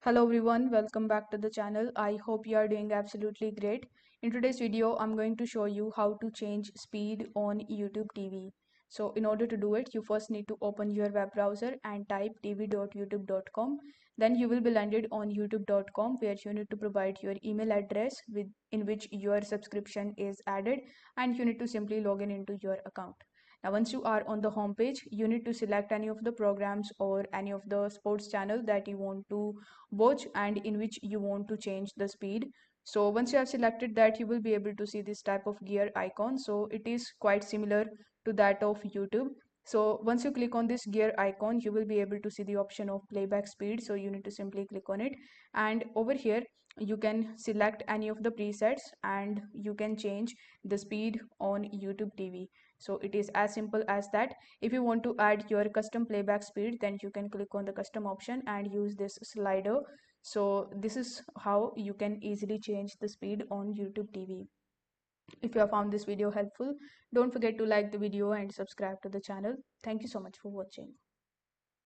Hello everyone, welcome back to the channel. I hope you are doing absolutely great. In today's video, I'm going to show you how to change speed on YouTube TV. So in order to do it, you first need to open your web browser and type tv.youtube.com. Then you will be landed on youtube.com where you need to provide your email address in which your subscription is added, and you need to simply log in into your account. Now, once you are on the home page, you need to select any of the programs or any of the sports channel that you want to watch and in which you want to change the speed. So once you have selected that, you will be able to see this type of gear icon. So it is quite similar to that of YouTube. So once you click on this gear icon, you will be able to see the option of playback speed. So you need to simply click on it, and over here you can select any of the presets and you can change the speed on YouTube TV. So it is as simple as that. If you want to add your custom playback speed, then you can click on the custom option and use this slider. So this is how you can easily change the speed on YouTube TV. If you have found this video helpful, don't forget to like the video and subscribe to the channel. Thank you so much for watching.